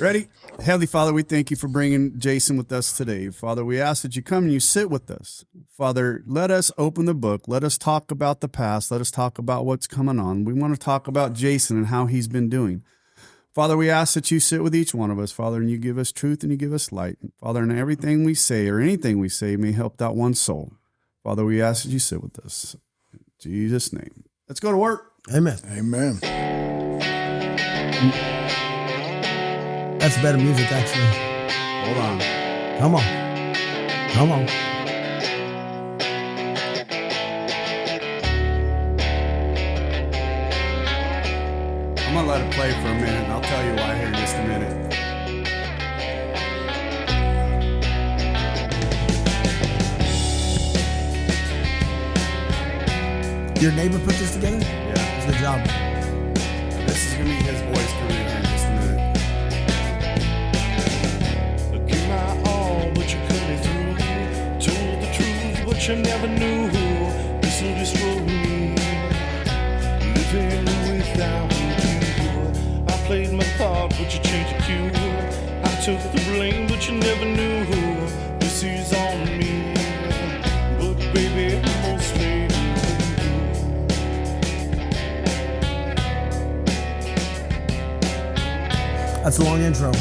Ready? Heavenly Father, we thank you for bringing Jason with us today. Father, we ask that you come and you sit with us. Father, let us open the book. Let us talk about the past. Let us talk about what's coming on. We want to talk about Jason and how he's been doing. Father, we ask that you sit with each one of us, Father, and you give us truth and you give us light. Father, and everything we say or anything we say may help that one soul. Father, we ask that you sit with us. In Jesus' name. Let's go to work. Amen. Amen. That's better music, actually. Hold on. Come on. Come on. I'm going to let it play for a minute, and I'll tell you why here in just a minute. Your neighbor put this together? Yeah. It's a good job. This is going to be his voice coming in here in just a minute. Give my all, but you cut me through. Told the truth, but you never knew. This will destroy me. Living without you. I played my part, but you changed your cue. I took the blame, but you never knew. This is on me. But baby, mostly you. That's a long intro.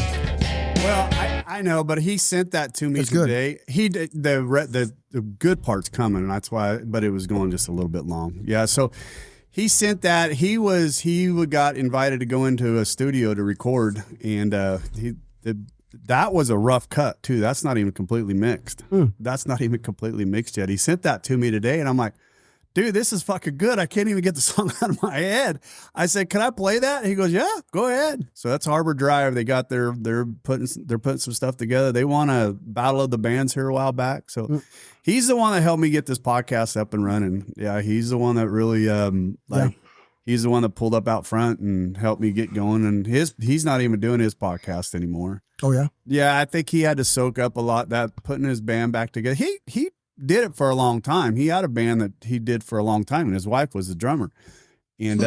Well, I know, but he sent that to me It's good. today. He did the good part's coming, and that's why. But it was going just a little bit long. Yeah, so he sent that. He got invited to go into a studio to record, and that was a rough cut too. That's not even completely mixed. That's not even completely mixed yet. He sent that to me today, and I'm like, dude, this is fucking good. I can't even get the song out of my head. I said, can I play that? He goes, yeah, go ahead. So that's Harbor Drive. They got they're putting some stuff together. They won a Battle of the Bands here a while back. So he's the one that helped me get this podcast up and running. Yeah, he's the one that really he's the one that pulled up out front and helped me get going. And he's not even doing his podcast anymore. Oh, yeah? Yeah, I think he had to soak up a lot that putting his band back together. He did it for a long time. He had a band that he did for a long time, and his wife was the drummer. And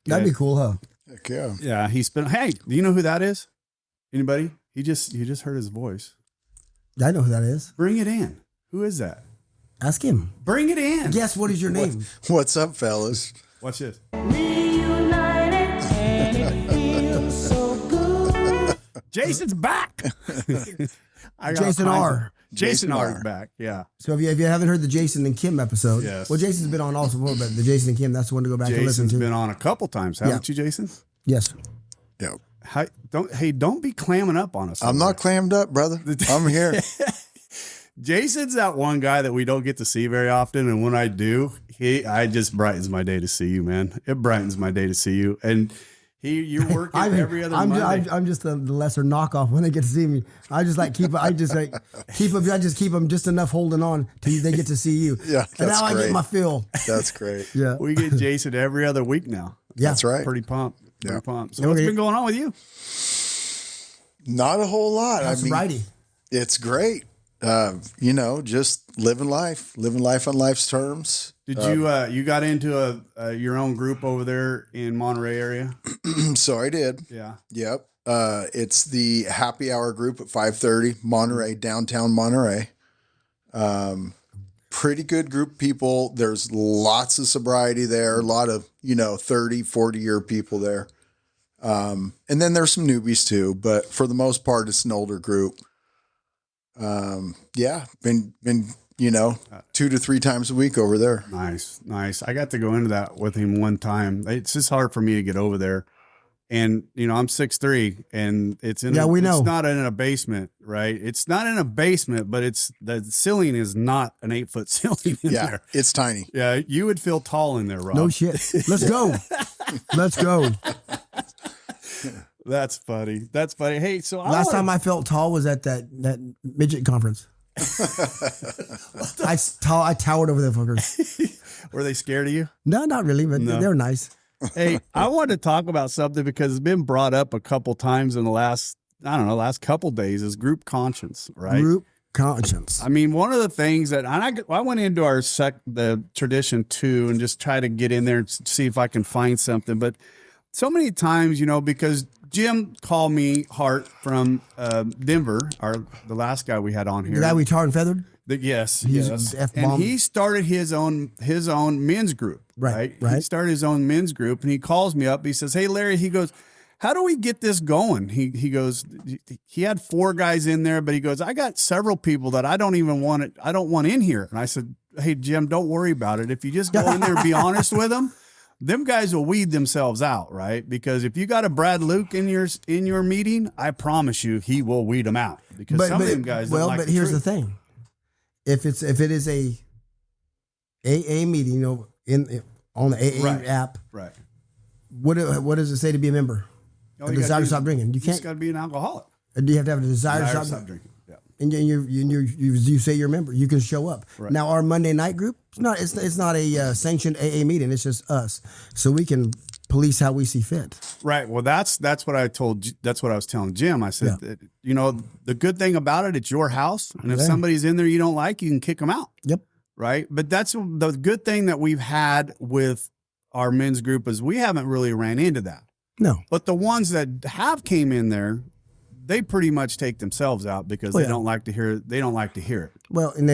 That'd be cool, huh? Heck yeah. Yeah, he's been. Hey, do you know who that is? Anybody? You just heard his voice. I know who that is. Bring it in. Who is that? Ask him. Bring it in. Guess what is your name? What's up, fellas? Watch this. Jason's back. Jason R. Jason R is back. Yeah. So if you haven't heard the Jason and Kim episode, Yes. well, Jason's been on also before, but the Jason and Kim, that's the one to go back and listen Jason's to. been on a couple times, haven't you, Jason? Yes. Yeah. Don't be clamming up on us. I'm not clammed up, brother. I'm here. Jason's that one guy that we don't get to see very often, and when I do, I just brightens my day to see you, man. It brightens my day to see you, and you're working every other Monday. I'm just the lesser knockoff when they get to see me. I just keep them just enough holding on till they get to see you. Yeah, and that's now great. I get my fill. That's great. Yeah, We get Jason every other week now. yeah, That's right. Pretty pumped. Pretty Yeah. pumped. So what's been going on with you? Not a whole lot. sobriety. It's great. Just living life on life's terms. Did you got into your own group over there in Monterey area? So I did. Yeah. Yep. It's the happy hour group at 5:30, Monterey, downtown Monterey. Pretty good group of people. There's lots of sobriety there, a lot of, 30, 40-year people there. And then there's some newbies too, but for the most part, it's an older group. Been 2 to 3 times a week over there. Nice. I got to go into that with him one time. It's just hard for me to get over there. And, I'm 6'3", and it's in it's not in a basement, right? It's not in a basement, but the ceiling is not an 8-foot ceiling in there. It's tiny. Yeah, you would feel tall in there, Rob. No shit. Let's go. Let's go. That's funny. Hey, so Last time I felt tall was at that midget conference. I towered over the fuckers. Were they scared of you? No, not really, but No. they're nice. Hey, I wanted to talk about something because it's been brought up a couple times in the last couple days is group conscience, right? Group conscience. I mean, one of the things that I went into the tradition too and just try to get in there and see if I can find something. But so many times, because Jim called me, Hart from Denver, the last guy we had on here. The guy we tarred and feathered. Yes, He's yes. F-bomb. And he started his own men's group. Right. He started his own men's group, and he calls me up. He says, "Hey, Larry," he goes, "How do we get this going?" He goes, he had 4 guys in there, but he goes, "I got several people that I don't want in here." And I said, "Hey, Jim, don't worry about it. If you just go in there and be honest with them guys will weed themselves out, right? Because if you got a Brad Luke in your meeting, I promise you he will weed them out. Because some of them guys don't like but here's the thing. If it is a AA meeting, on the AA app, right? What does it say to be a member? A desire to stop drinking. You can't. Just got to be an alcoholic. Do you have to have a desire to stop drinking? Yeah. And you say you're a member. You can show up. Right. Now our Monday night group, it's not a sanctioned AA meeting. It's just us, so we can police how we see fit. Right. Well, that's what I was telling Jim. I said, the good thing about it, it's your house, and if somebody's in there you don't like, you can kick them out. Yep. Right. But that's the good thing that we've had with our men's group is we haven't really ran into that. No. But the ones that have came in there, they pretty much take themselves out because they don't like to hear it. They don't like to hear it. Well, and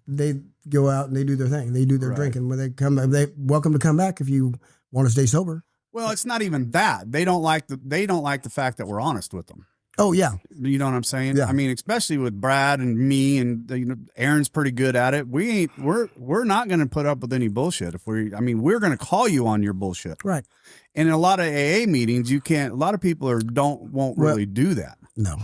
they go out and they do their thing. They do their drinking. When they come, they welcome to come back if you want to stay sober. Well, it's not even that. They don't like the fact that we're honest with them. Oh yeah. You know what I'm saying? Yeah. I mean, especially with Brad and me, and Aaron's pretty good at it. We're not going to put up with any bullshit. We're going to call you on your bullshit. Right. And in a lot of AA meetings, you can't. A lot of people won't really do that. No.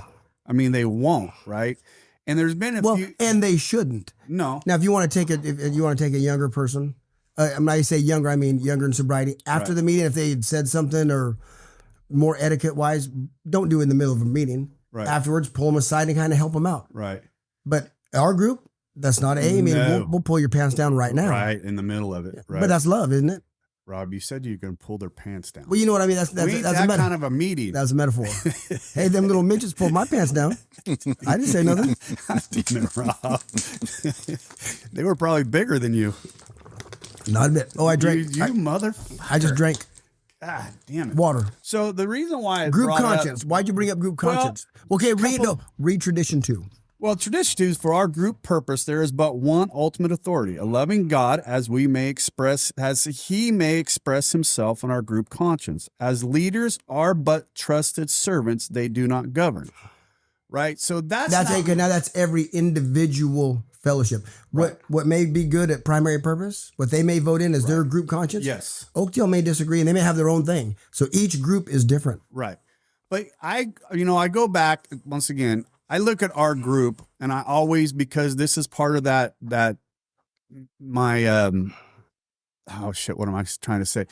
I mean, they won't. Right. And there's been a few, and they shouldn't. No. Now, if you want to take a younger person, when I say younger, I mean younger in sobriety. After the meeting, if they had said something or more etiquette wise, don't do it in the middle of a meeting. Right. Afterwards, pull them aside and kind of help them out. Right. But our group, that's not AA meeting. No. We'll pull your pants down right now. Right in the middle of it. Right. But that's love, isn't it? Rob, you said you can pull their pants down. Well, you know what I mean. That's that kind of a meeting. That's a metaphor. Hey, them little midgets pulled my pants down. I didn't say nothing. Damn it, Rob. They were probably bigger than you. Not a bit. Oh, I drank. You mother. I just drank. God damn it. Water. So the reason why I group brought conscience. Why'd you bring up group conscience? Okay, read tradition 2. Well, tradition 2 is for our group purpose. There is but one ultimate authority, a loving God, as he may express himself in our group conscience. As leaders are but trusted servants, they do not govern. Right. So that's every individual fellowship. Right. What may be good at primary purpose, what they may vote in as their group conscience. Yes. Oakdale may disagree, and they may have their own thing. So each group is different. Right. But I go back once again. I look at our group, and I always, because this is part of my what am I trying to say?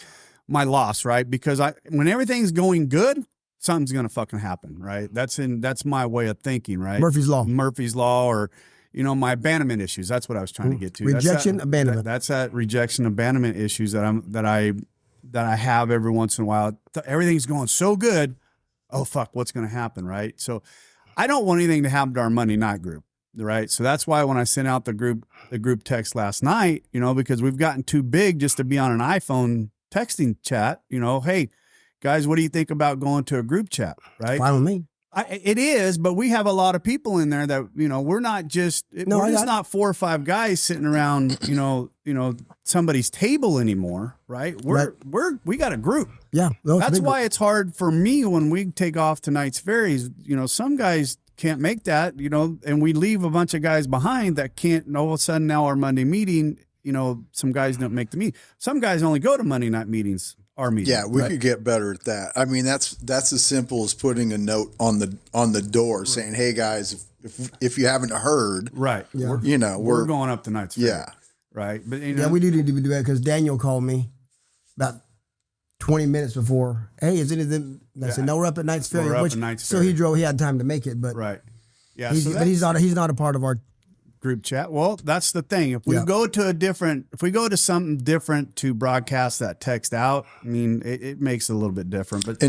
My loss, right? Because when everything's going good, something's gonna fucking happen, right? That's my way of thinking, right? Murphy's Law, or my abandonment issues. That's what I was trying to get to. Abandonment. That's that rejection, abandonment issues that I have every once in a while. Everything's going so good. Oh fuck, what's gonna happen, right? So I don't want anything to happen to our Monday night group, right? So that's why when I sent out the group text last night, because we've gotten too big just to be on an iPhone texting chat, hey guys, what do you think about going to a group chat, right? Fine with me. It is, but we have a lot of people in there that, we're not just, not 4 or 5 guys sitting around, somebody's table anymore, right? We got a group. Yeah. That's why it's hard for me when we take off to Knights Ferries. Some guys can't make that, and we leave a bunch of guys behind that can't, and all of a sudden now our Monday meeting, some guys don't make the meeting. Some guys only go to Monday night meetings. Our meeting. Yeah, we could get better at that. I mean, that's as simple as putting a note on the door saying, "Hey guys, if you haven't heard, right? Yeah. We're going up to Knights Ferry." Yeah, right. But we do need to do that because Daniel called me about 20 minutes before. Hey, is anything? I said, "No, we're up at Knights Ferry." So he drove. He had time to make it, but right. Yeah, but he's not a part of our group chat. Well, that's the thing. If we go to something different to broadcast that text out, I mean, it makes it a little bit different. But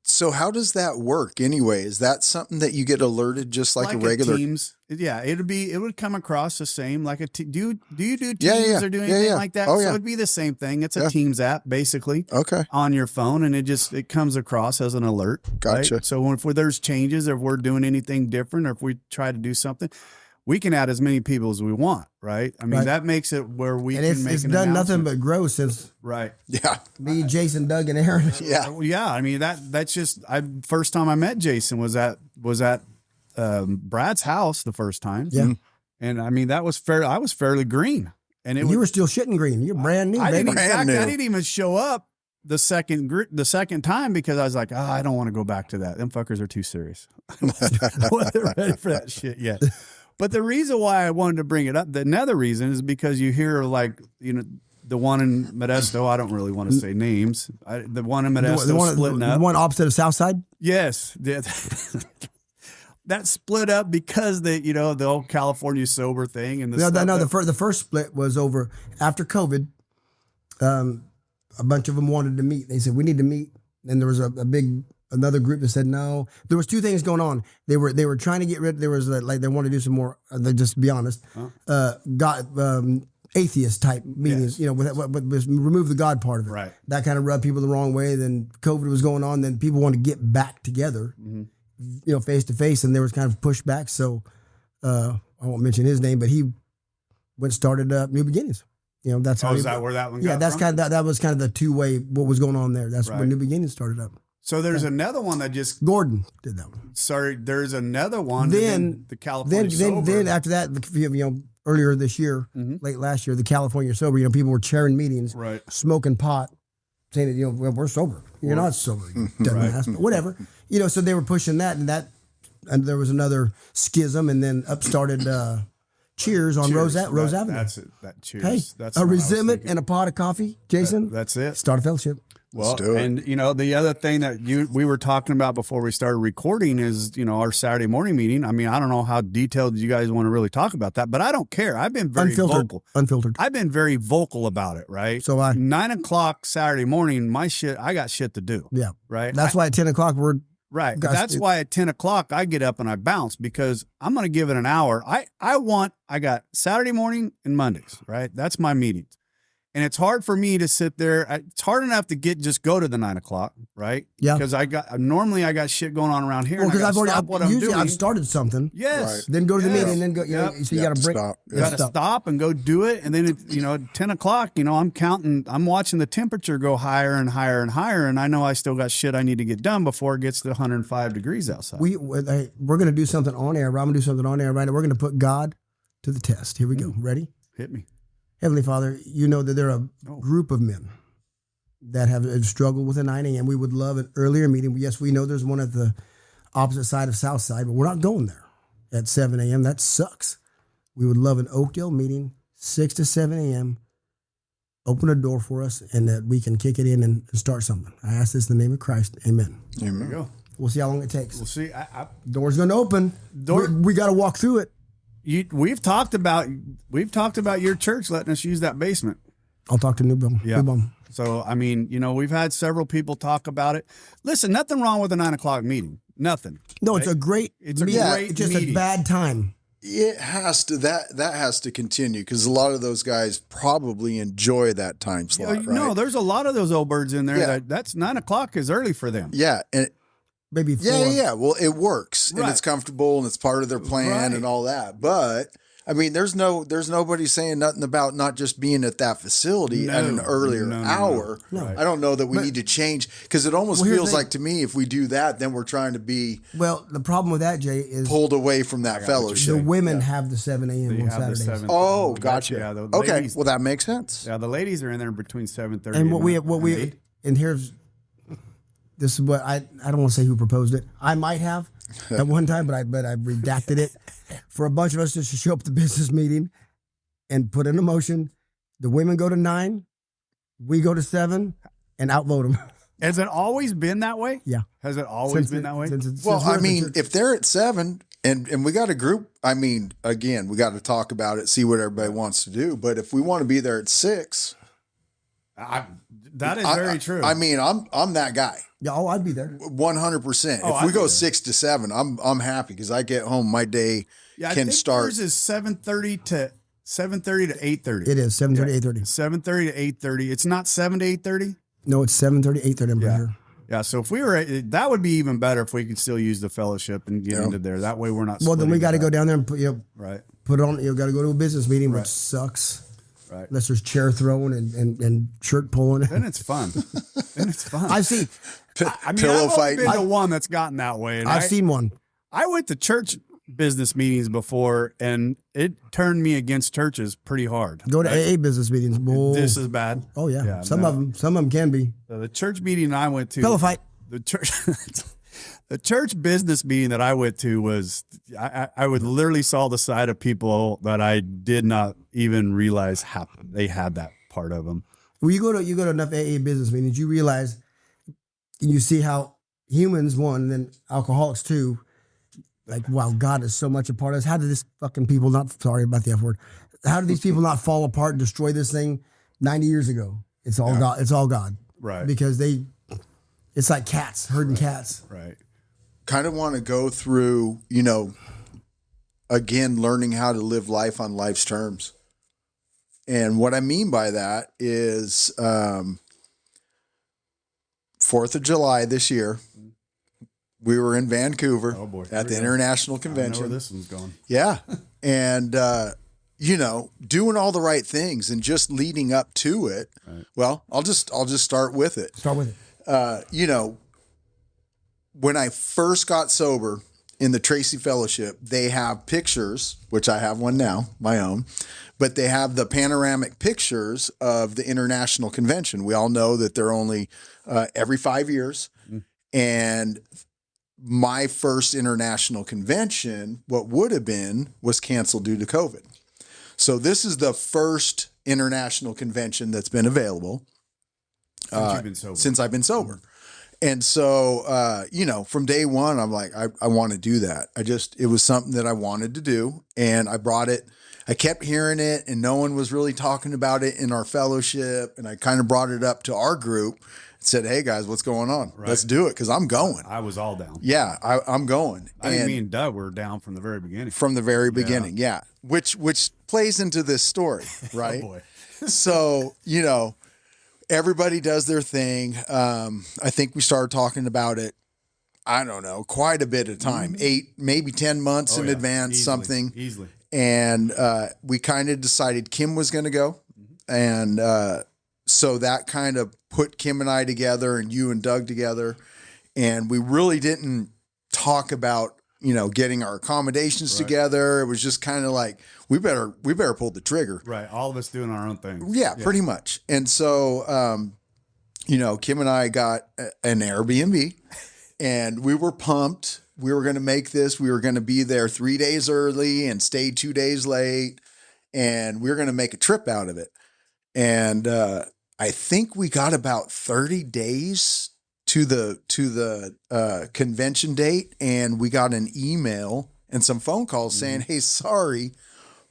So how does that work anyway? Is that something that you get alerted just like a regular Teams? Yeah, it would come across the same like a do you do Teams Yeah. or do anything like that? Oh, So yeah. it'd be the same thing. It's a Teams app basically. Okay. On your phone, and it comes across as an alert. Gotcha. Right? So if there's changes, or if we're doing anything different, or if we try to do something, we can add as many people as we want, right? I mean, that makes it where we And can make it's an done nothing announcement. but grow since Right. Yeah. me, Jason, Doug, and Aaron. Yeah. Yeah. I mean, that's just first time I met Jason was at Brad's house the first time. Yeah. And I mean, I was fairly green, and You were still shitting green. You're brand new, I baby. didn't even show up the second time because I was like, I don't want to go back to that. Them fuckers are too serious. I wasn't ready for that shit yet. But the reason why I wanted to bring it up, another reason is because you hear the one in Modesto. I don't really want to say names. The one in Modesto splitting up. The one opposite of Southside? Yes. That split up because the old California sober thing and the first split was over after COVID. A bunch of them wanted to meet. They said we need to meet. And there was another group that said no. There was two things going on. They were trying to get rid. There was they wanted to do some more. Just to be honest, atheist type meetings. Yes. With remove the God part of it. Right. That kind of rubbed people the wrong way. Then COVID was going on. Then people wanted to get back together. Mm-hmm. Face to face, and there was kind of pushback. So I won't mention his name, but he started New Beginnings. That's how. Is that where that one? Yeah, got that's from? kind of that was kind of the two-way what was going on there. That's where New Beginnings started up. So there's another one that just Gordon did that one. sorry. There's another one. Then the California sober. then after that, earlier this year, late last year, the California sober. People were chairing meetings, Right. smoking pot, saying that well, we're sober. You're not sober, you dumbass, but whatever. So they were pushing that, and there was another schism, and then up started Cheers on Rose Avenue. That's it. That Cheers. Hey, That's a what I was resentment thinking. and a pot of coffee, Jason. That's it. Start a fellowship. Well, do it. and the other thing that we were talking about before we started recording is our Saturday morning meeting. I mean, I don't know how detailed you guys want to really talk about that, but I don't care. I've been very vocal. Unfiltered. I've been very vocal about it, right? So 9:00 Saturday morning, I got shit to do. Yeah. Right. That's why at 10 o'clock we're Right. Guys, That's why at 10:00 I get up and I bounce because I'm going to give it an hour. I got Saturday morning and Mondays, right? That's my meetings. And it's hard for me to sit there. It's hard enough to just go to the 9:00, right? Yeah. Because I got shit going on around here. because Well, I've started something. Yes. Right. Then go to the Yes. meeting, and then go. So you got to break. Stop. You got to stop and go do it. And then, at 10:00, I'm watching the temperature go higher and higher and higher. And I know I still got shit I need to get done before it gets to 105 degrees outside. We're going to do something on air. I'm going to do something on air right now. We're going to put God to the test. Here we go. Ready? Hit me. Heavenly Father, you know that there are a group of men that have struggled with the 9 a.m. We would love an earlier meeting. Yes, we know there's one at the opposite side of Southside, but we're not going there at 7 a.m. That sucks. We would love an Oakdale meeting, 6 to 7 a.m. Open a door for us and that we can kick it in and start something. I ask this in the name of Christ. Amen. Amen. There you go. We'll see how long it takes. We'll see. Door's going to open. We got to walk through it. We've talked about your church letting us use that basement. I'll talk to New Bum. Yeah. So I mean, we've had several people talk about it. Listen, nothing wrong with a 9:00 meeting. Nothing. No, it's a great. It's a meeting. great It's just meeting. a bad time. It has to that has to continue because a lot of those guys probably enjoy that time slot. Right? No, there's a lot of those old birds in there. Yeah. That's 9:00 is early for them. Yeah, and Maybe 4. yeah. Well, it works Right. and it's comfortable and it's part of their plan Right. and all that. But I mean, there's nobody saying nothing about not just being at that facility at an earlier hour. No. I don't know that we need to change because it almost Well, here's feels the- like to me if we do that, then we're trying to be Well, the problem with that, Jay, is pulled away from that the fellowship. women have the 7 a.m. They on have the Saturdays. 7. Oh, gotcha. Yeah, the Okay, ladies, well that makes sense. yeah, the ladies are in there between 7:30 And and this is what I don't want to say who proposed it. I might have at one time, but I redacted it for a bunch of us just to show up at the business meeting and put in a motion. The women go to 9, we go to 7, and outvote them. Has it always been that way? Yeah. Has it always been that way? Well, I mean, if they're at 7 and we got a group, I mean, again, we got to talk about it, see what everybody wants to do. But if we want to be there at 6, That is very true. I mean, I'm that guy. Yeah, oh, I'd be there. 100%. Oh, If we I'd go be there. 6 to 7, I'm happy because I get home, my day I can think start. Yours is 7:30 to 8:30. It is 7:30, 8:30. 7:30 to 8:30. It's not 7 to 8:30. No, it's 7:30, 8:30. I'm right here. Yeah. So if we were, that would be even better if we could still use the fellowship and get into there. That way we're not. Well, then we splitting got to it go up. down there and put Right. put on. You got to go to a business meeting, which sucks. Right. Unless there's chair throwing and shirt pulling. Then it's fun. Then it's fun. I've seen. I mean, pillow I've only fighting. been to one that's gotten that way. And I've seen one. I went to church business meetings before, and it turned me against churches pretty hard. Go to AA business meetings. Whoa. This is bad. Oh yeah, some no. of them can be. So the church meeting I went to, Pillow fight. the church, the church business meeting that I went to was, I would literally saw the side of people that I did not even realize they had that part of them. When you go to enough AA business meetings, you realize, and you see how humans, one, and then alcoholics two, like, wow, God is so much a part of us. How did this fucking people not, sorry about the F word, how did these people not fall apart and destroy this thing 90 years ago? It's all God. It's all God. Right. Because it's like cats, herding cats. Right. Kind of want to go through, again, learning how to live life on life's terms. And what I mean by that is 4th of July this year, we were in Vancouver at the International I know Convention. where this one's going. Yeah. And, doing all the right things and just leading up to it. Right. Well, I'll just start with it. Start with it. When I first got sober in the Tracy Fellowship, they have pictures, which I have one now, my own, but they have the panoramic pictures of the International Convention. We all know that they're only every 5 years. Mm. And my first international convention, what would have been, was canceled due to COVID. So this is the first international convention that's been available since I've been sober. And so, from day one, I'm like, I want to do that. It was something that I wanted to do. And I brought it. I kept hearing it and no one was really talking about it in our fellowship. And I kind of brought it up to our group and said, hey guys, what's going on? Right. Let's do it. Cause I'm going. I was all down. Yeah. I'm going. I think me and Doug were down from the very beginning. From the very beginning. Yeah. Which plays into this story, right? Oh boy. So, everybody does their thing. I think we started talking about it, I don't know, quite a bit of time, 8, maybe 10 months in advance, something. Easily. And we kind of decided Kim was going to go. And so that kind of put Kim and I together and you and Doug together. And we really didn't talk about, getting our accommodations together. It was just kind of like, we better pull the trigger. Right. All of us doing our own thing. Yeah, pretty much. And so, Kim and I got an Airbnb and we were pumped. We were going to make this. We were going to be there 3 days early and stay 2 days late. And we were going to make a trip out of it. And I think we got about 30 days to the convention date. And we got an email and some phone calls saying, hey, sorry,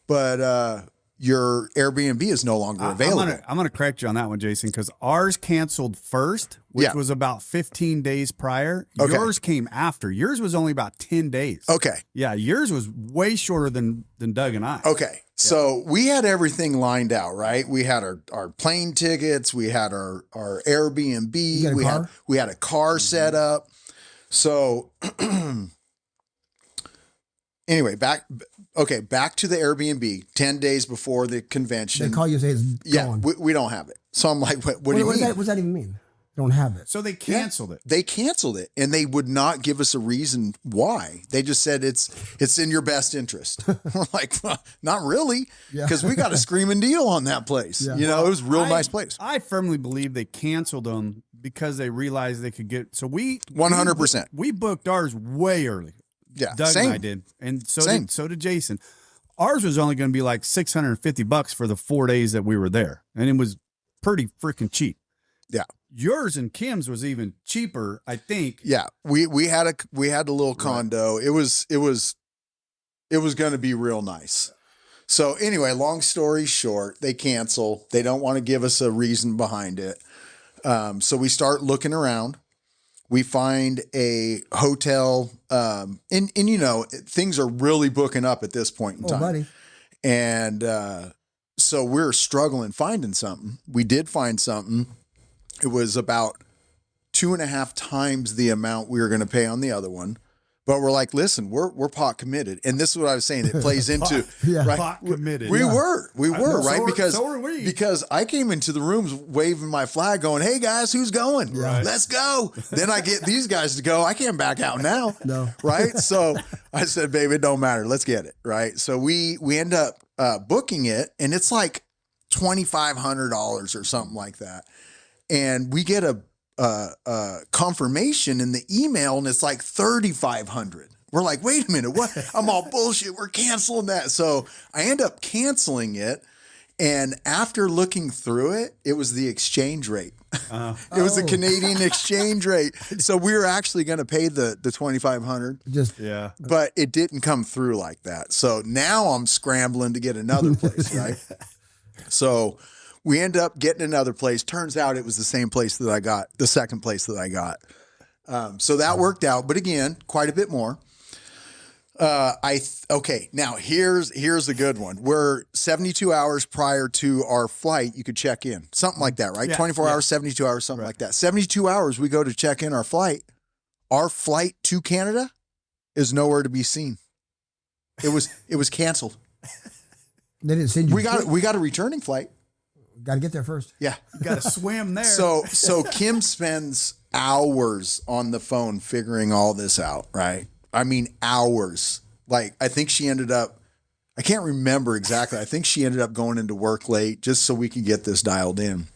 but your Airbnb is no longer available. I'm going to correct you on that one, Jason, because ours canceled first, which was about 15 days prior. Okay. Yours came after. Yours was only about 10 days. Okay. Yeah, yours was way shorter than Doug and I. Okay. So we had everything lined out, right? We had our plane tickets. We had our Airbnb. We had a car set up. So anyway, back to the Airbnb 10 days before the convention. They call you and say it's gone. We don't have it. So I'm like, what do you mean? What does that even mean? Don't have it. So they canceled it. They canceled it and they would not give us a reason why. They just said it's in your best interest. We're like, well, not really, because we got a screaming deal on that place. Yeah. It was a real nice place. I firmly believe they canceled them because they realized they could get. So we 100%. We booked ours way early. Yeah, Doug and I did, and so did Jason. Ours was only going to be like $650 for the 4 days that we were there, and it was pretty freaking cheap. Yeah. Yours and Kim's was even cheaper, I think. Yeah, we had a little condo. It was going to be real nice. So anyway, long story short, they cancel. They don't want to give us a reason behind it. So we start looking around. We find a hotel, and you know, things are really booking up at this point in time. Buddy. And so we're struggling finding something. We did find something. It was about 2.5 times the amount we were going to pay on the other one. But we're like, listen, we're pot committed. And this is what I was saying. It plays into right? Pot committed. We were, right? So were we. Because I came into the rooms waving my flag going, hey guys, who's going? Right. Let's go. Then I get these guys to go. I can't back out now. No. Right. So I said, babe, it don't matter. Let's get it. Right. So we end up booking it, and it's like $2,500 or something like that. And we get a confirmation in the email, and it's like 3,500. We're like, wait a minute, what? I'm all bullshit. We're canceling that. So I end up canceling it. And after looking through it, it was the exchange rate. It was the Canadian exchange rate. So we were actually going to pay the 2,500. Yeah. But it didn't come through like that. So now I'm scrambling to get another place, right? So we end up getting another place. Turns out it was the same place that I got, the second place that I got. So that worked out, but again, quite a bit more. Okay, now here's a good one. We're 72 hours prior to our flight, you could check in. Something like that, right? Yeah, 24 hours, 72 hours, something like that. 72 hours, we go to check in our flight. Our flight to Canada is nowhere to be seen. It was canceled. They didn't send you. We got a returning flight. Got to get there first. Yeah. You got to swim there. So Kim spends hours on the phone figuring all this out, right? I mean, hours. Like, I think she ended up, I can't remember exactly. I think she ended up going into work late just so we could get this dialed in.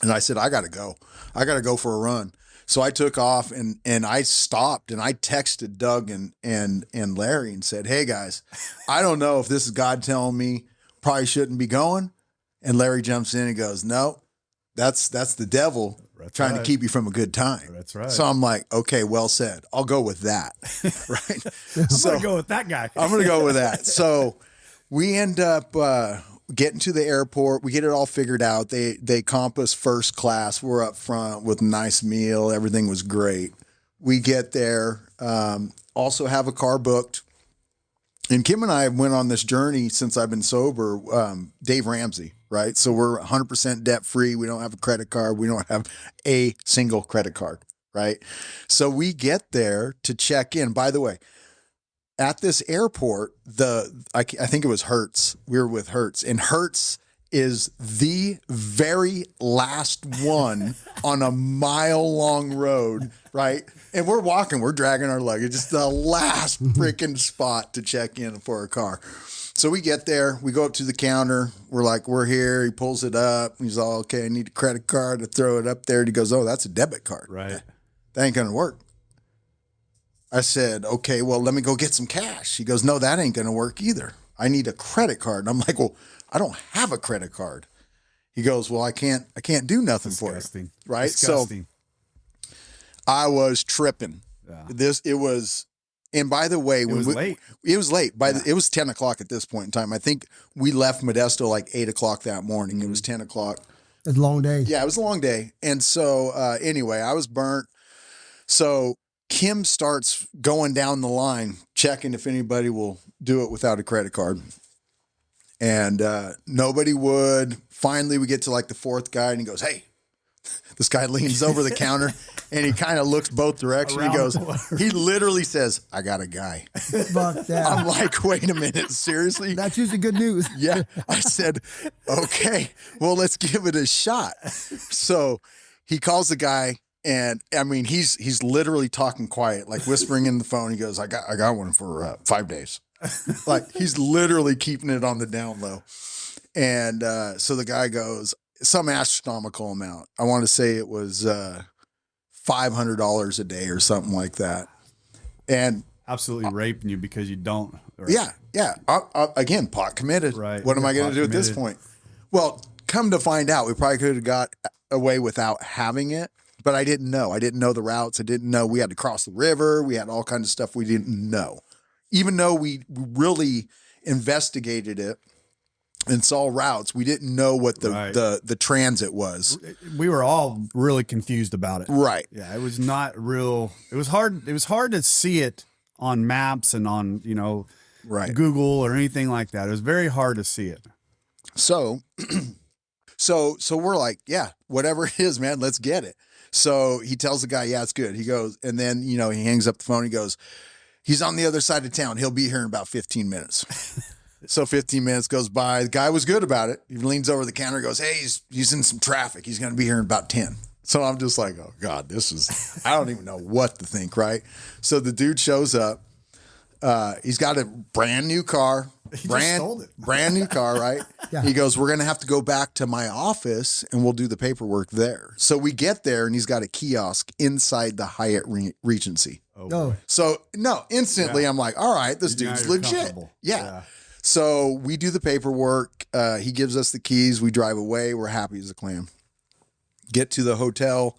And I said, I got to go. I got to go for a run. So I took off and I stopped and I texted Doug and Larry and said, hey guys, I don't know if this is God telling me probably shouldn't be going. And Larry jumps in and goes, no, that's the devil trying to keep you from a good time. That's right. So I'm like, okay, well said. I'll go with that. Right. I'm going to go with that guy. I'm going to go with that. So we end up getting to the airport. We get it all figured out. They comp us first class. We're up front with a nice meal. Everything was great. We get there, also have a car booked. And Kim and I went on this journey since I've been sober, Dave Ramsey, right? So we're 100% debt free. We don't have a credit card. We don't have a single credit card, right? So we get there to check in. By the way, at this airport, I think it was Hertz. We were with Hertz, and Hertz is the very last one on a mile-long road, right? And we're walking, we're dragging our luggage. It's the last freaking spot to check in for a car. So we get there, we go up to the counter. We're like, we're here. He pulls it up. He's all, okay, I need a credit card to throw it up there. And he goes, oh, that's a debit card. Right. That ain't going to work. I said, okay, well, let me go get some cash. He goes, no, that ain't going to work either. I need a credit card. And I'm like, well, I don't have a credit card. He goes, well, I can't do nothing for you. Right. Disgusting. So I was tripping. Yeah. It was, and by the way, It was late. It was late. It was 10 o'clock at this point in time. I think we left Modesto like 8 o'clock that morning. Mm-hmm. It was 10 o'clock. It's a long day. Yeah, it was a long day. And so anyway, I was burnt. So Kim starts going down the line, checking if anybody will do it without a credit card. And nobody would. Finally, we get to like the fourth guy, and he goes, hey. This guy leans over the counter, and he kind of looks both directions. He goes, he literally says, I got a guy. Fuck that. I'm like, wait a minute, seriously? That's usually good news. Yeah. I said, okay, well, let's give it a shot. So he calls the guy, and I mean, he's literally talking quiet, like whispering in the phone. He goes, I got one for 5 days. Like, he's literally keeping it on the down low. And so the guy goes, some astronomical amount. I want to say it was $500 a day or something like that. And absolutely raping you because you don't. Yeah. Again, pot committed. Right. What am I going to do at this point? Well, come to find out, we probably could have got away without having it, but I didn't know. I didn't know the routes. I didn't know we had to cross the river. We had all kinds of stuff we didn't know. Even though we really investigated it and saw routes. We didn't know what the transit was. We were all really confused about it. Right. Yeah, it was not real. It was hard. It was hard to see it on maps and on, Right. Google or anything like that. It was very hard to see it. So, so we're like, yeah, whatever it is, man, let's get it. So he tells the guy, yeah, it's good. He goes, and then, he hangs up the phone. He goes, he's on the other side of town. He'll be here in about 15 minutes. So 15 minutes goes by. The guy was good about it. He leans over the counter and goes, hey, he's in some traffic. He's going to be here in about 10. So I'm just like, oh God, I don't even know what to think. Right. So the dude shows up. He's got a brand new car, brand new car. Right. Yeah. He goes, we're going to have to go back to my office and we'll do the paperwork there. So we get there and he's got a kiosk inside the Hyatt Regency. Oh. So instantly I'm like, all right, this dude's legit. Yeah. So we do the paperwork. He gives us the keys. We drive away. We're happy as a clam. Get to the hotel,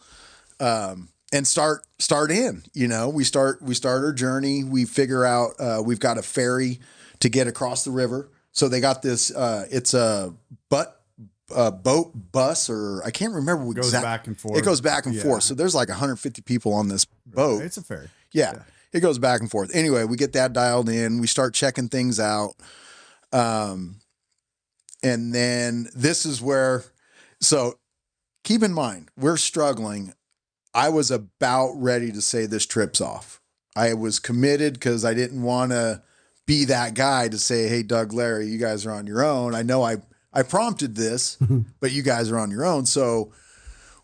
and start in. We start our journey. We figure out we've got a ferry to get across the river. So they got this. It's a boat bus, or I can't remember what goes back and forth. It goes back and forth. So there's like 150 people on this boat. It's a ferry. Yeah. It goes back and forth. Anyway, we get that dialed in. We start checking things out. And then this is where, so keep in mind, we're struggling. I was about ready to say this trip's off. I was committed because I didn't want to be that guy to say, hey, Doug, Larry, you guys are on your own. I know I prompted this, but you guys are on your own. So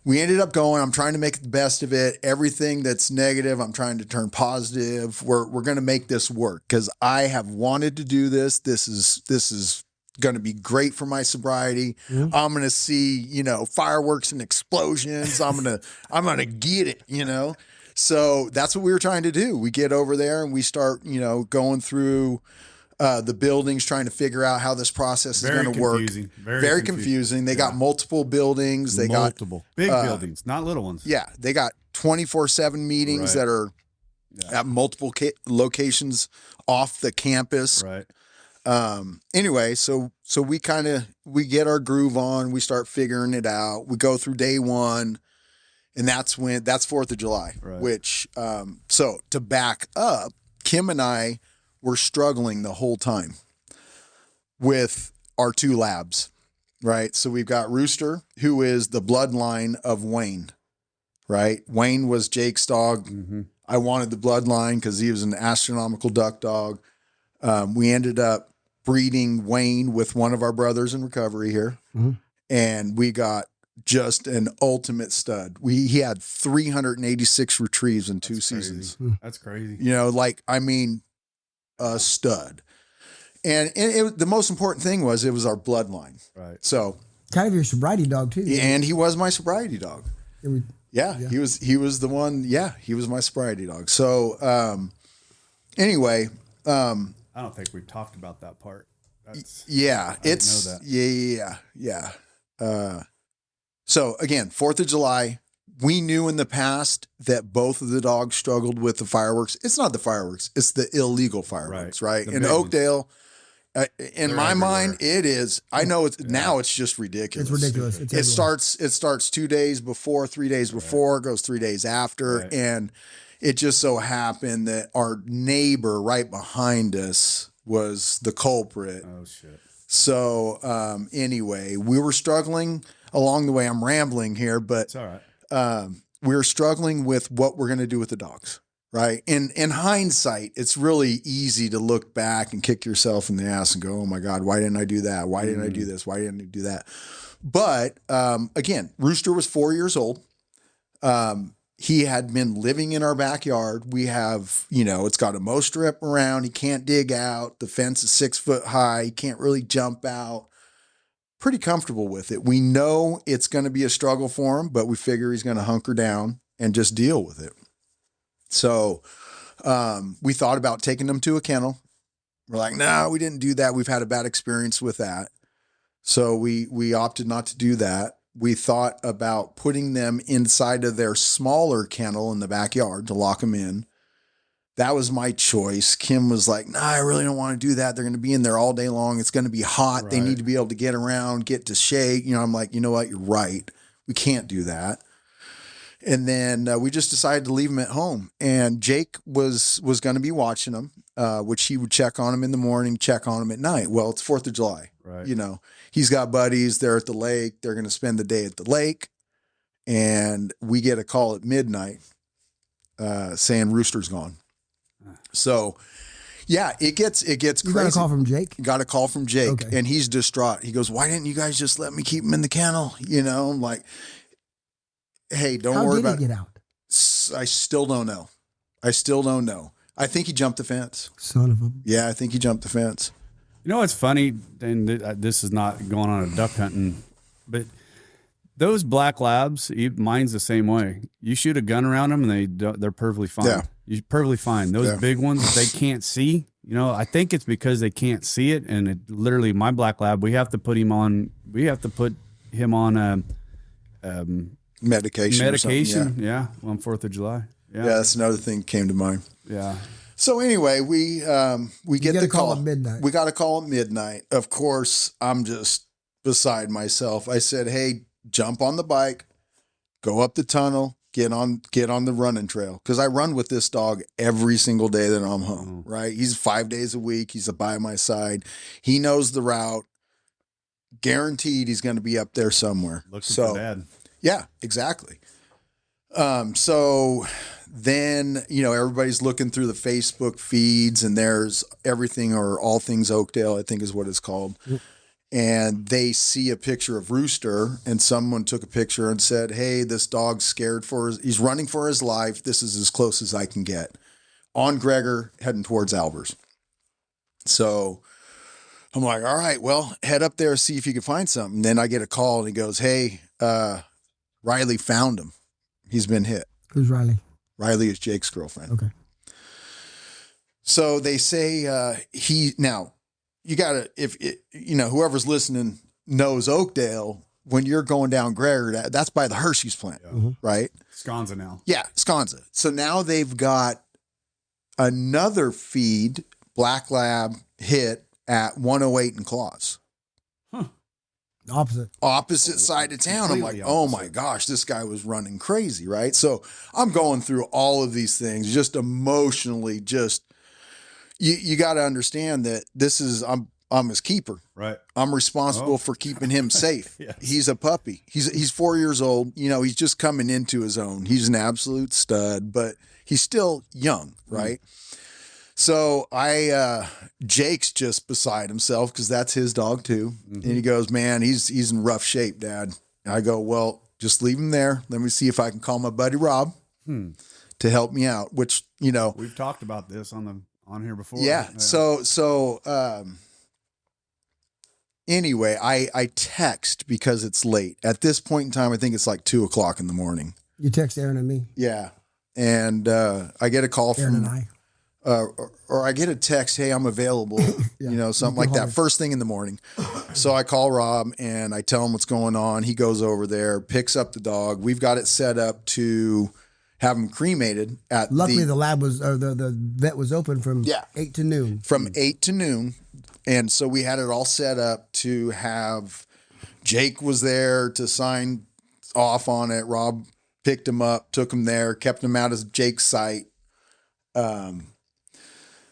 we ended up going. I'm trying to make the best of it. Everything that's negative, I'm trying to turn positive. We're going to make this work because I have wanted to do this. This is going to be great for my sobriety. Mm-hmm. I'm going to see, fireworks and explosions. I'm going to get it, So that's what we were trying to do. We get over there and we start, going through the buildings, trying to figure out how this process is going to work. Very confusing. They got multiple buildings. They got big buildings, not little ones. Yeah. They got 24/7 meetings that are at multiple locations off the campus. Right. Anyway, so we we get our groove on, we start figuring it out. We go through day one, and that's 4th of July, which, so to back up, Kim and I were struggling the whole time with our 2 labs, right? So we've got Rooster, who is the bloodline of Wayne, right? Wayne was Jake's dog. Mm-hmm. I wanted the bloodline because he was an astronomical duck dog. We ended up breeding Wayne with one of our brothers in recovery here. Mm-hmm. And we got just an ultimate stud. He had 386 retrieves in 2 seasons. That's crazy. A stud. And the most important thing was it was our bloodline. Right. So kind of your sobriety dog too. And he was my sobriety dog. He was the one. Yeah, he was my sobriety dog. So, anyway, I don't think we've talked about that part. I didn't know that. Yeah. So again, 4th of July, we knew in the past that both of the dogs struggled with the fireworks. It's not the fireworks. It's the illegal fireworks, right? In Oakdale, in my mind, it is. I know now it's just ridiculous. It's ridiculous. It starts 2 days before, 3 days before, goes 3 days after. Right. And it just so happened that our neighbor right behind us was the culprit. Oh, shit. So anyway, we were struggling along the way. I'm rambling here, but it's all right. We were struggling with what we're going to do with the dogs, right? In hindsight, it's really easy to look back and kick yourself in the ass and go, oh my God, why didn't I do that? Why didn't I do this? Why didn't I do that? But again, Rooster was 4 years old. He had been living in our backyard. We have, it's got a mow strip around. He can't dig out. The fence is 6 foot high. He can't really jump out. Pretty comfortable with it. We know it's going to be a struggle for him, but we figure he's going to hunker down and just deal with it. So we thought about taking him to a kennel. We're like, no, we didn't do that. We've had a bad experience with that. So we opted not to do that. We thought about putting them inside of their smaller kennel in the backyard to lock them in. that was my choice. Kim was like, nah, I really don't want to do that. They're going to be in there all day long. It's going to be hot. Right. They need to be able to get around, get to shake. You know, I'm like, you know what? You're right. We can't do that. And then we just decided to leave him at home. And Jake was going to be watching him, which he would check on him in the morning, check on him at night. Well, it's 4th of July. Right. You know, he's got buddies. They're at the lake. They're going to spend the day at the lake. And we get a call at midnight saying Rooster's gone. So, yeah, it gets You crazy. got a call from Jake? Got a call from Jake, Okay. and he's distraught. He goes, "Why didn't you guys just let me keep him in the kennel?" You know, I'm like, "Hey, don't How worry did about he it." get out? I still don't know. I think he jumped the fence. Son of a. Yeah, I think he jumped the fence. You know what's funny, and this is not going on a duck hunting, but those black labs, mine's the same way. You shoot a gun around them, and they're perfectly fine. Yeah. You're perfectly fine. Those big ones, they can't see. You know, I think it's because they can't see it, and it literally, my black lab, we have to put him on Medication. Or something, yeah, on 4th of July. yeah, that's another thing that came to mind. Yeah. So anyway, we get got the a call call at midnight. We got a call at midnight. Of course, I'm just beside myself. I said, "Hey, jump on the bike, go up the tunnel, get on the running trail." Because I run with this dog every single day that I'm home, right? He's 5 days a week. He's by my side. He knows the route. Guaranteed he's going to be up there somewhere. Looking for Dad. Yeah, exactly. So then, you know, everybody's looking through the Facebook feeds, and there's everything or all things Oakdale, I think is what it's called. And they see a picture of Rooster, and someone took a picture and said, "Hey, this dog's scared he's running for his life. This is as close as I can get." On Gregor, heading towards Albers. So I'm like, all right, well, head up there, see if you can find something. Then I get a call, and he goes, "Hey, Riley found him. He's been hit." Who's Riley? Riley is Jake's girlfriend. Okay. So they say you gotta, whoever's listening knows Oakdale, when you're going down Gregor, that's by the Hershey's plant, right? Sconza now. Yeah, Sconza. So now they've got another feed, Black Lab, hit at 108 and Claws. Opposite side of town. I'm like, oh my gosh, this guy was running crazy, right? So I'm going through all of these things, just emotionally, you got to understand that I'm his keeper. Right. I'm responsible for keeping him safe. Yes. He's a puppy. He's 4 years old. You know, he's just coming into his own. He's an absolute stud, but he's still young, right? So Jake's just beside himself because that's his dog too. And he goes, "Man, he's in rough shape, Dad." And I go, "Well, just leave him there. Let me see if I can call my buddy Rob to help me out," which, you know, we've talked about this on here before. yeah. So anyway, I text because it's late. At this point in time, I think it's like 2:00 in the morning. You text Aaron and me. Yeah. And I get a call Aaron from and I. or I get a text, "Hey, I'm available," Yeah. you know, something like that, first thing in the morning. So I call Rob and I tell him what's going on. He goes over there, picks up the dog. We've got it set up to have him cremated at Luckily, the lab was, or the vet was open from 8 to noon. From 8 to noon. And so we had it all set up to have Jake was there to sign off on it. Rob picked him up, took him there, kept him out of Jake's sight.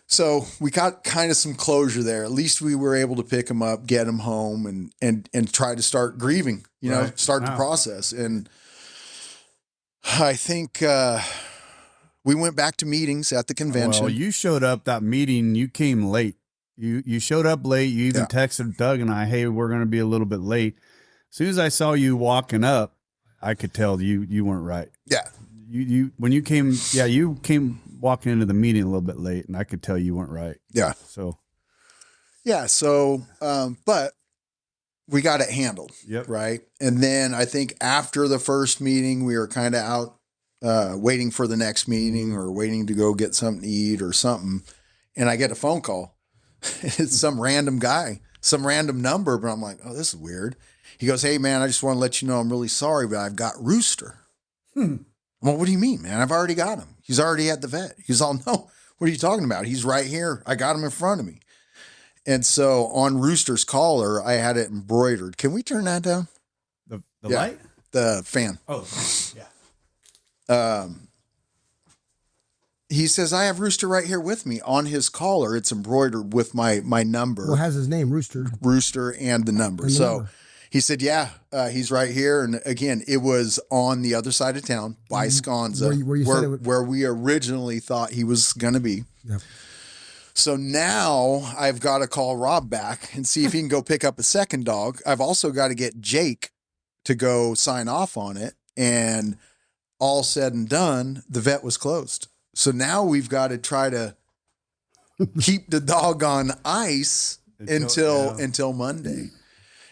So we got kind of some closure there. At least we were able to pick him up, get him home, and try to start grieving, start the process. And I think we went back to meetings at the convention. Well, you showed up that meeting. You came late. You showed up late. You even texted Doug and I, "Hey, we're going to be a little bit late." As soon as I saw you walking up, I could tell you weren't right. Yeah. When you came, you came walking into the meeting a little bit late, and I could tell you weren't right. Yeah. So. Yeah. So, but we got it handled. Yep. Right. And then I think after the first meeting, we were kind of out waiting for the next meeting or waiting to go get something to eat or something. And I get a phone call. It's some random guy, some random number, but I'm like, oh, this is weird. He goes, "Hey, man, I just want to let you know I'm really sorry, but I've got Rooster." Well, what do you mean, man? I've already got him. He's already at the vet. He's all, "No, What are you talking about? He's right here. I got him in front of me. And so on Rooster's collar, I had it embroidered. Can we turn that down? The light? The fan. Oh, yeah. He says, I have Rooster right here with me. On his collar, it's embroidered with my number. Well, it has his name, Rooster. Rooster and the number. And the so number. he said, yeah, he's right here. And again, it was on the other side of town by Sconza, where we originally thought he was going to be. Yep. So now I've got to call Rob back and see if he can go pick up a second dog. I've also got to get Jake to go sign off on it. And all said and done, the vet was closed. So now we've got to try to keep the dog on ice until Monday.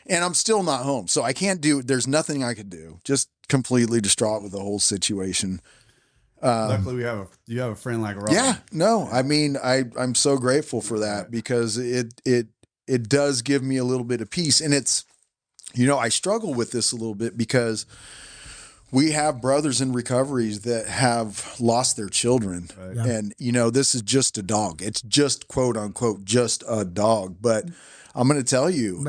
And I'm still not home. So I can't there's nothing I could do. Just completely distraught with the whole situation. Luckily, you have a friend like Rob. Yeah, no, I mean, I'm so grateful for that because it does give me a little bit of peace. And it's, I struggle with this a little bit because we have brothers in recoveries that have lost their children. Right. Yeah. And, this is just a dog. It's just quote unquote, just a dog. But I'm going to tell you,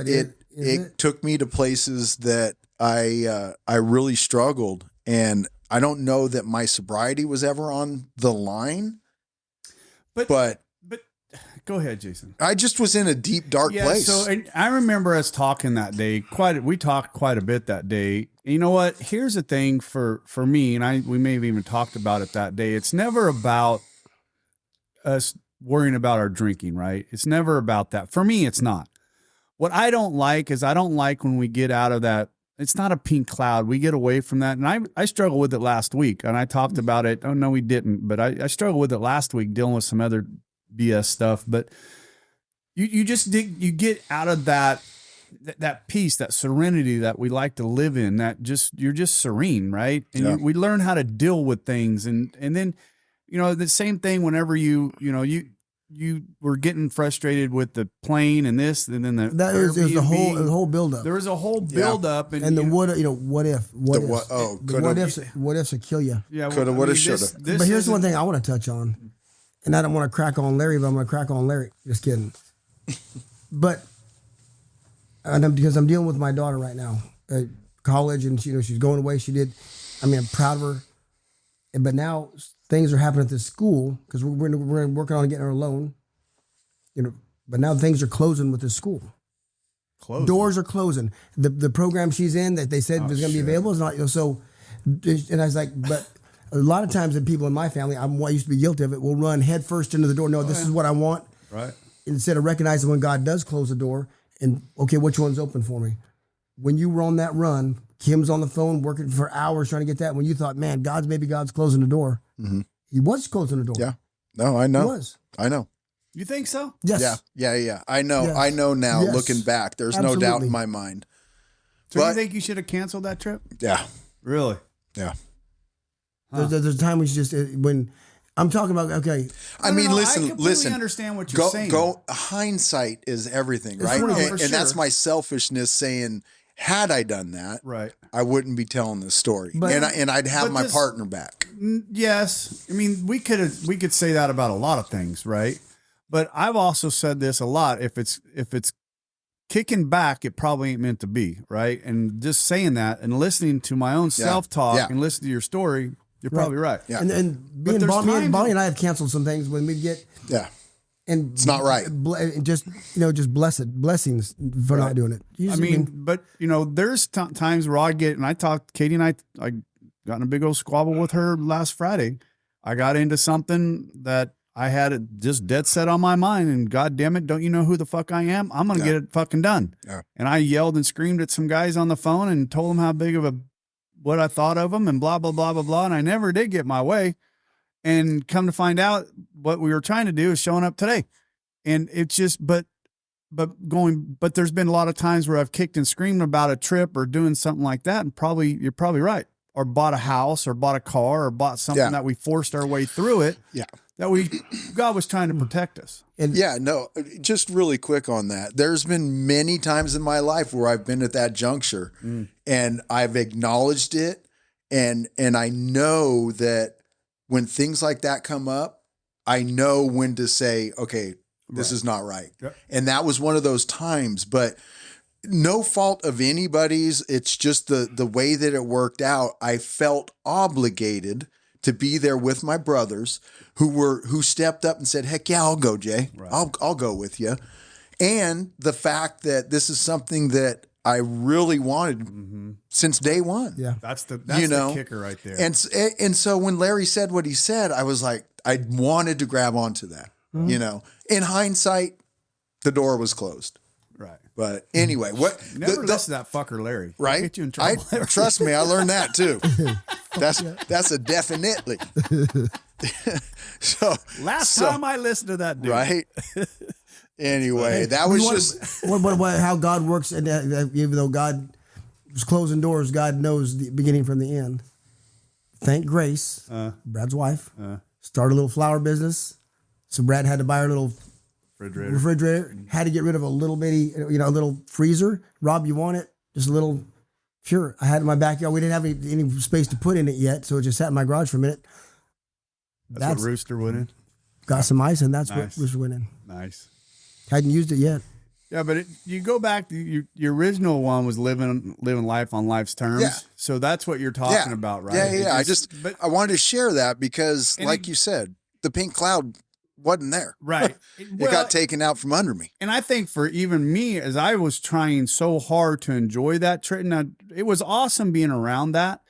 it took me to places that I really struggled. And I don't know that my sobriety was ever on the line, but go ahead, Jason. I just was in a deep, dark place. So I remember us talking that day. We talked quite a bit that day. You know what? Here's the thing for me, and we may have even talked about it that day. It's never about us worrying about our drinking, right? It's never about that. For me, it's not. What I don't like is when we get out of that. It's not a pink cloud. We get away from that. And I struggled with it last week. And I talked about it. Oh, no, we didn't. But I struggled with it last week dealing with some other BS stuff. But you get out of that peace, that serenity that we like to live in, you're just serene, right? And we learn how to deal with things. And then, the same thing whenever you were getting frustrated with the plane and this, and then there's the whole buildup. There was a whole buildup, and the what ifs will kill you. Yeah, coulda, woulda, shoulda. But here's one thing I want to touch on, and I don't want to crack on Larry, but I'm going to crack on Larry. Just kidding. But because I'm dealing with my daughter right now at college, and she's going away. I'm proud of her, but now things are happening at this school because we're working on getting her a loan, but now things are closing with this school. Doors are closing. The program she's in that they said was going to be available is not, so, and I was like, but a lot of times the people in my family, I used to be guilty of it, will run head first into the door. No, this is what I want. Right. Instead of recognizing when God does close the door and, okay, which one's open for me? When you were on that run, Kim's on the phone working for hours trying to get that. When you thought, man, God's closing the door. Mm-hmm. He was closing the door. Yeah. No, I know. He was. I know. You think so? Yes. Yeah. I know. Yes. I know now. Yes. Looking back, there's Absolutely. no doubt in my mind. So you think you should have canceled that trip? Yeah. Really? Yeah. Huh. There's a time when I'm talking about, okay. Listen. I completely understand what you're saying. Hindsight is everything, right? And that's my selfishness saying, had I done that, right, I wouldn't be telling this story, and I'd have my partner back. Yes, we could say that about a lot of things, right? But I've also said this a lot. If it's kicking back, it probably ain't meant to be, right? And just saying that and listening to my own self-talk and listeting to your story, you're probably right. Yeah. And being Bonnie and I have canceled some things when we get and it's not right. Just blessings for not doing it. But there's times where Katie and I got in a big old squabble with her last Friday. I got into something that I had it just dead set on my mind, and God damn it, don't you know who the fuck I am? I'm gonna get it fucking done. Yeah. And I yelled and screamed at some guys on the phone and told them how big of what I thought of them and blah blah blah blah blah. And I never did get my way. And come to find out, what we were trying to do is showing up today. And it's just, but there's been a lot of times where I've kicked and screamed about a trip or doing something like that. And you're probably right. Or bought a house or bought a car or bought something that we forced our way through it. Yeah. God was trying to protect us. And just really quick on that. There's been many times in my life where I've been at that juncture and I've acknowledged it. And I know that when things like that come up, I know when to say, okay, this is not right. Yep. And that was one of those times, but no fault of anybody's. It's just the way that it worked out. I felt obligated to be there with my brothers who stepped up and said, heck yeah, I'll go, Jay. Right. I'll go with you. And the fact that this is something that I really wanted since day one. Yeah. That's the kicker right there. And so when Larry said what he said, I was like, I wanted to grab onto that, in hindsight, the door was closed. Right. But anyway, what never listen to that fucker Larry. Right. Get you in trouble, Larry. Trust me, I learned that too. That's a definitely. Last time I listened to that dude. Right. Anyway, that was just how God works, and even though God was closing doors, God knows the beginning from the end. Thank Grace, Brad's wife, started a little flower business. So Brad had to buy her little refrigerator, had to get rid of a little bitty, a little freezer. Rob, you want it? Just a little. Sure. I had it in my backyard. We didn't have any space to put in it yet, so it just sat in my garage for a minute. That's what Rooster went in. Got some ice, and that's what Rooster went in. Nice. Hadn't used it yet. Yeah, but you go back to your original one was living life on life's terms. Yeah. So that's what you're talking about, right? Yeah. I wanted to share that because, like you said, the pink cloud wasn't there. Right. It got taken out from under me. And I think for even me, as I was trying so hard to enjoy that trip, now it was awesome being around that,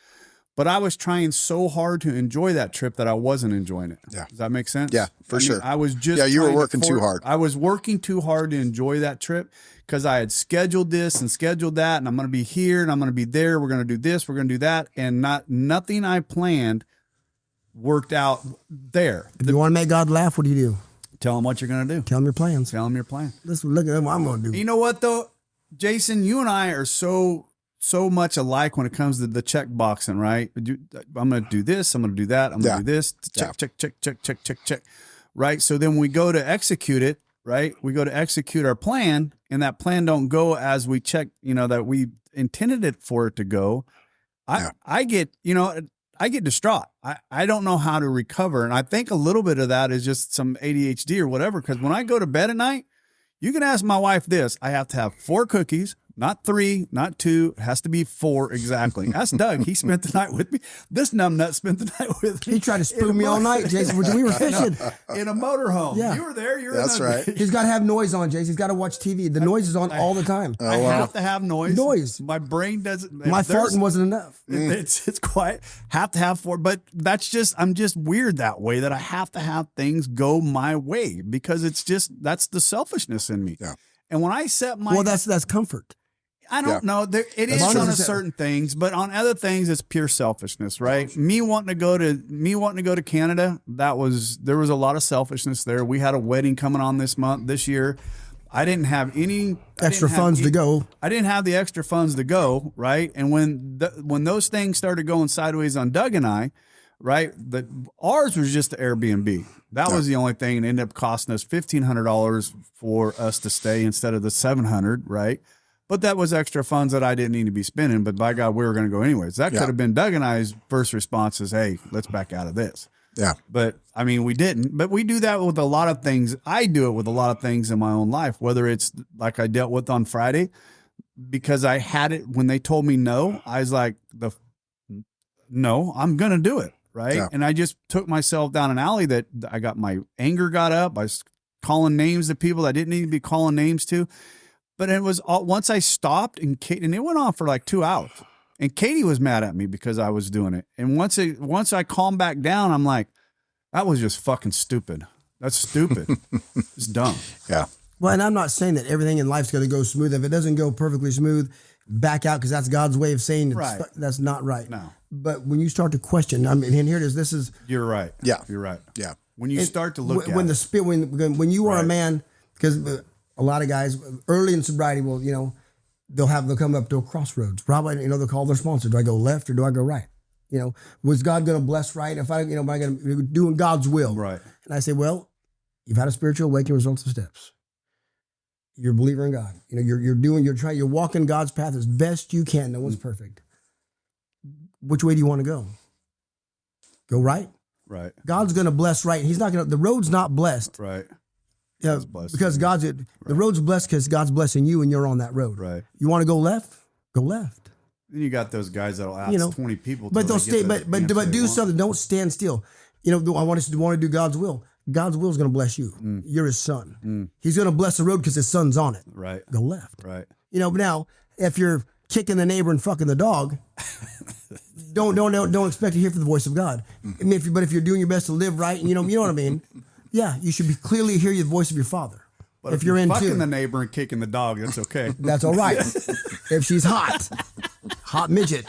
but I was trying so hard to enjoy that trip that I wasn't enjoying it. Yeah. Does that make sense? Yeah, for sure. I was just you were working too hard. I was working too hard to enjoy that trip because I had scheduled this and scheduled that, and I'm going to be here and I'm going to be there. We're going to do this, we're going to do that, and nothing I planned worked out there. If you want to make God laugh, what do? Tell him what you're going to do. Tell him your plans. Tell him your plan. Listen, look at what I'm going to do. You know what though, Jason, you and I are so much alike when it comes to the check boxing, right? I'm going to do this. I'm going to do that. I'm going to do this. Check. Right. So then we go to execute it, right? We go to execute our plan, and that plan don't go as we check, that we intended it for it to go. I get distraught. I don't know how to recover. And I think a little bit of that is just some ADHD or whatever. Because when I go to bed at night, you can ask my wife this. I have to have 4 cookies, not 3, not 2. It has to be 4 exactly. Ask Doug. He spent the night with me. This numbnut spent the night with me. He tried to spoon me all night, Jason. We were fishing. In a motorhome. Yeah. You were there. That's right. He's got to have noise on, Jason. He's got to watch TV. The noise is on all the time. I have to have noise. My brain doesn't. My farting wasn't enough. It's quiet. Have to have 4. But I'm just weird that way, that I have to have things go my way because that's the selfishness in me. Yeah. And when I set my... Well, that's comfort. I don't know. It is on certain things, but on other things, it's pure selfishness, right? Me wanting to go to Canada, there was a lot of selfishness there. We had a wedding coming on this year. I didn't have any extra funds to go. I didn't have the extra funds to go, right? And when those things started going sideways on Doug and I, right? Ours was just the Airbnb. That was the only thing. It ended up costing us $1,500 for us to stay instead of the $700, right? But that was extra funds that I didn't need to be spending. But by God, we were going to go anyways. That could have been Doug and I's first response is, hey, let's back out of this. Yeah. But I mean, we didn't. But we do that with a lot of things. I do it with a lot of things in my own life, whether it's like I dealt with on Friday, because I had it when they told me no, I was like, no, I'm going to do it. Right. Yeah. And I just took myself down an alley that my anger got up. I was calling names to people I didn't need to be calling names to. But it was once I stopped and it went on for like 2 hours, and Katie was mad at me because I was doing it. And once I calmed back down, I'm like, that was just fucking stupid. That's stupid. It's dumb. Yeah. Well, and I'm not saying that everything in life's going to go smooth. If it doesn't go perfectly smooth, back out, because that's God's way of saying that's not right. No. But when you start to question, I mean, and here it is. You're right. Yeah. You're right. Yeah. When you start to look when you are a man, because a lot of guys early in sobriety will, they'll come up to a crossroads. Probably, they'll call their sponsor. Do I go left or do I go right? Was God going to bless right? If am I going to doing God's will? Right. And I say, well, you've had a spiritual awakening, results of steps. You're a believer in God. You're walking God's path as best you can. No one's perfect. Which way do you want to go? Go right Right. God's going to bless right. He's not going to, the road's not blessed. Right. Yeah, because the road's blessed because God's blessing you and you're on that road. Right. You want to go left? Go left. Then you got those guys that'll ask 20 people. But they'll stay. But do something. Don't stand still. I want to do God's will. God's will is going to bless you. You're His son. He's going to bless the road because His son's on it. Right. Go left. Right. Now if you're kicking the neighbor and fucking the dog, don't expect to hear from the voice of God. I mean, if you're doing your best to live right, and you know what I mean. Yeah, you should be clearly hear the voice of your father. But if you're fucking the neighbor and kicking the dog, that's okay. That's all right. If she's hot midget.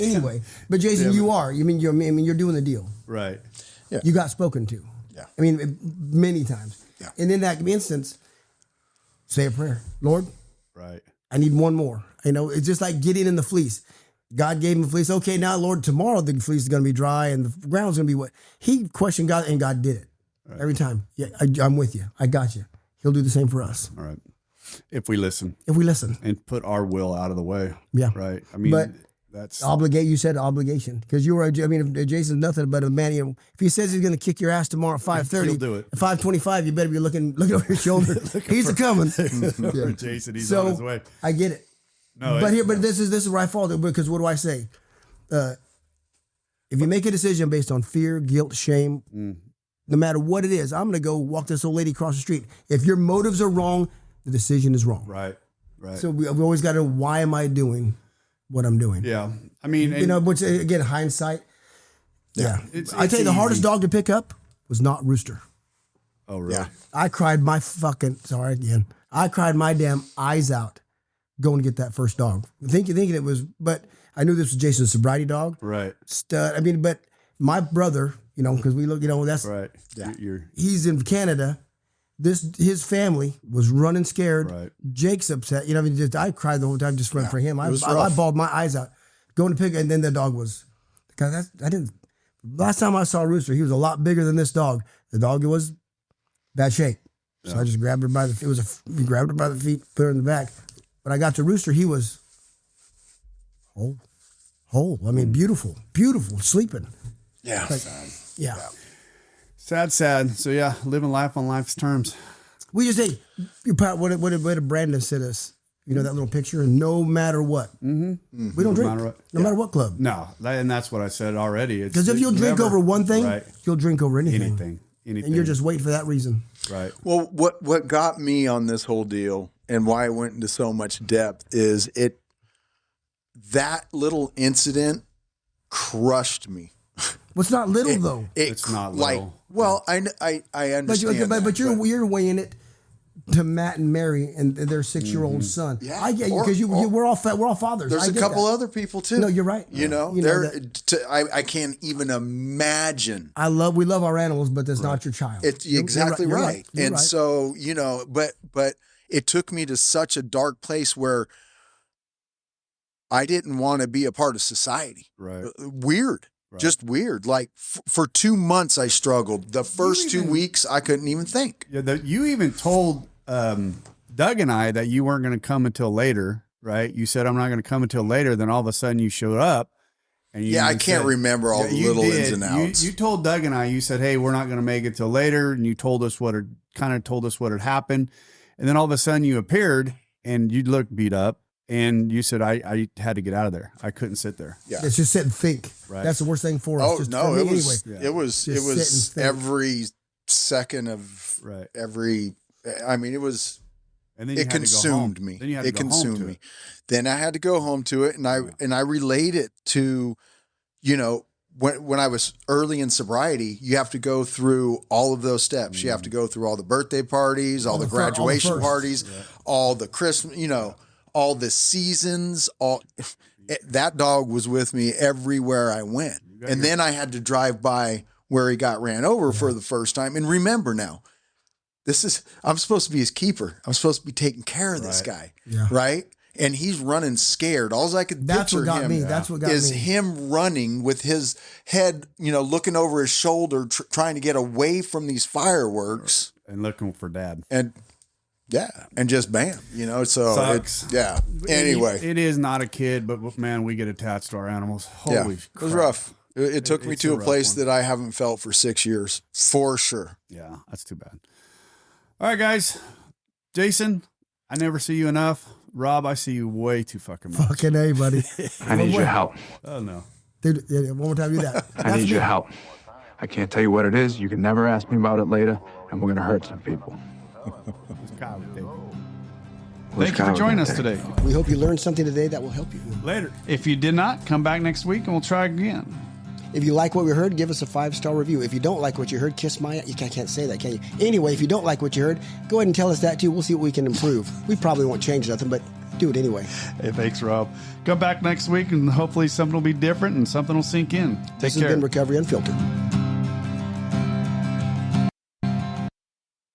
Anyway, but Jason, you are. You're doing the deal. Right. Yeah. You got spoken to. Yeah. I mean, many times. Yeah. And in that instance, say a prayer. Lord. Right. I need one more. It's just like getting in the fleece. God gave him the fleece. Okay, now, Lord, tomorrow the fleece is going to be dry and the ground's going to be wet. He questioned God and God did it. Right. Every time. Yeah, I'm with you. I got you. He'll do the same for us. All right. If we listen. And put our will out of the way. Yeah. Right. I mean, but that's you said obligation because if Jason's nothing but a man. If he says he's going to kick your ass tomorrow at 5:30, he'll do it. At 5:25, you better be looking over your shoulder. He's coming. For Jason, he's on his way. I get it. No, but this is where I fall because what do I say? If you make a decision based on fear, guilt, shame, no matter what it is, I'm going to go walk this old lady across the street. If your motives are wrong, the decision is wrong. Right. Right. So we've always got to know, why am I doing what I'm doing? Yeah. I mean, which again, hindsight. Yeah. I tell you, the hardest easy. dog to pick up was not Rooster. Oh, really? Yeah. I cried my damn eyes out going to get that first dog. Thinking it was, but I knew this was Jason's sobriety dog. Right. Stud. But my brother, because we look, that's right. Yeah. He's in Canada. His family was running scared. Right. Jake's upset. I cried the whole time just for him. I rough. bawled my eyes out going to pick, and then the dog was. Last time I saw Rooster, he was a lot bigger than this dog. The dog was bad shape, so I just grabbed her by the. We grabbed her by the feet, put her in the back. When I got to Rooster, he was whole. I mean, beautiful, sleeping. Yeah. Yeah. Sad. So yeah, living life on life's terms. We just say, what did Brandon send us? That little picture. No matter what, we don't drink. No matter what club. No, and that's what I said already. Because if you'll drink over one thing, right. You'll drink over anything. Anything. And you're just waiting for that reason. Right. Well, what got me on this whole deal and why I went into so much depth is that little incident crushed me. Well, it's not little though. It's not little. Well, I understand. But you're weighing it to Matt and Mary and their 6-year-old son. Yeah, I get you because we're all fathers. There's a couple other people too. No, you're right. I can't even imagine. We love our animals, but that's not your child. It's exactly you're right. You're and right. so but it took me to such a dark place where I didn't want to be a part of society. Right. Weird. Right. Just weird. Like for 2 months, I struggled. The first 2 weeks, I couldn't even think. Yeah, you even told Doug and I that you weren't going to come until later, right? You said, I'm not going to come until later. Then all of a sudden you showed up. And I can't remember all the little ins and outs. You told Doug and I, you said, hey, we're not going to make it till later. And you told us what had happened. And then all of a sudden you appeared and you looked beat up. And you said, I had to get out of there. I couldn't sit there. Yeah. Let's just sit and think. Right. That's the worst thing for us. Oh, no, it was Just every second of every, I mean, it was, and then it consumed me. It consumed me. Then I had to go home to it. And I relate it to, when I was early in sobriety, you have to go through all of those steps. You have to go through all the birthday parties, all the graduation parties, all the Christmas, all the seasons, that dog was with me everywhere I went. And then I had to drive by where he got ran over for the first time. And remember now, I'm supposed to be his keeper. I'm supposed to be taking care of this guy. Yeah. Right. And he's running scared. All I could picture is him running with his head, looking over his shoulder, trying to get away from these fireworks. And looking for dad. And just bam, so sucks. Anyway, it is not a kid, but man, we get attached to our animals. Holy crap. It was rough. It took me to a place that I haven't felt for 6 years, for sure. Yeah, that's too bad. All right, guys. Jason, I never see you enough. Rob, I see you way too fucking much. Fucking A, buddy. I need your help. Oh, no. Dude, one more time, do that. I need your help. I can't tell you what it is. You can never ask me about it later, and we're going to hurt some people. Thank you for joining us today. We hope you learned something today that will help you. Later. If you did not, come back next week and we'll try again. If you like what we heard, give us a 5-star review. If you don't like what you heard, kiss my... You can't say that, can you? Anyway, if you don't like what you heard, go ahead and tell us that too. We'll see what we can improve. We probably won't change nothing, but do it anyway. Hey, thanks, Rob. Come back next week and hopefully something will be different and something will sink in. Take care. This has been Recovery Unfiltered.